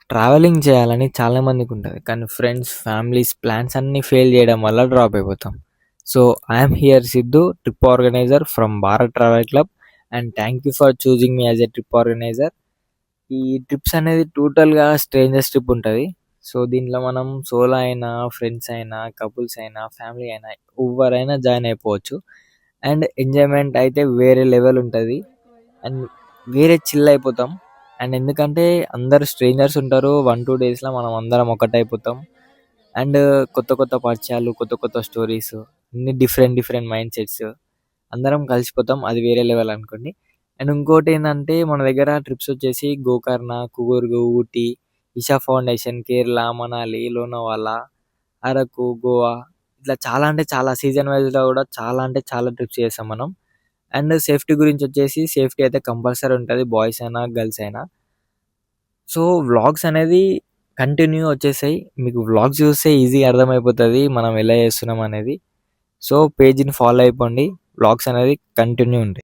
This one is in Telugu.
ట్రావెలింగ్ చేయాలని చాలా మందికుంటది. కానీ ఫ్రెండ్స్, ఫ్యామిలీస్ ప్లాన్స్ అన్నీ ఫెయిల్ చేయడం వల్ల డ్రాప్ అయిపోతాం. So, I'm here Siddhu, trip organizer from Bharat travel club and thank you for choosing me as a trip organizer. ఈ ట్రిప్స్ అనేది టోటల్‌గా స్ట్రేంజర్స్ ట్రిప్ ఉంటది. సో, దీంట్లో మనం సోలో అయినా, ఫ్రెండ్స్ అయినా, కపుల్స్ అయినా, ఫ్యామిలీ అయినా ఎవ్వరైనా జాయిన్ అయిపోవచ్చు. అండ్ ఎంజాయ్‌మెంట్ అయితే వేరే లెవెల్ ఉంటది. అండ్ వేరే చిల్ అయిపోతాం. అండ్ ఎందుకంటే అందరూ స్ట్రేంజర్స్ ఉంటారు. 1, 2 డేస్‌లో మనం అందరం ఒకటైపోతాం. అండ్ కొత్త కొత్త పరిచయాలు, కొత్త కొత్త స్టోరీస్, అన్ని డిఫరెంట్ డిఫరెంట్ మైండ్ సెట్స్ అందరం కలిసిపోతాం. అది వేరే లెవెల్ అనుకోండి. అండ్ ఇంకోటేందంటే మన దగ్గర ట్రిప్స్ వచ్చేసి గోకర్ణ, కూర్గ్, ఊటీ, ఇషా ఫౌండేషన్, కేరళ, మనాలి, లోనావాలా, అరకు, గోవా ఇట్లా చాలా అంటే చాలా సీజన్ వైస్‌లో కూడా చాలా అంటే చాలా ట్రిప్స్ చేసాం మనం. అండ్ సేఫ్టీ గురించి వచ్చేసి సేఫ్టీ అయితే కంపల్సరీ ఉంటది. బాయ్స్ అయినా, గర్ల్స్ అయినా. సో, వ్లాగ్స్ అనేది కంటిన్యూ వచ్చేసాయి. మీకు వ్లాగ్స్ చూస్తే ఈజీగా అర్థమైపోతది మనం ఎలా చేస్తున్నాం అనేది. సో, పేజ్‌ని ఫాలో అయిపోండి. వ్లాగ్స్ అనేది కంటిన్యూ ఉంటాయి.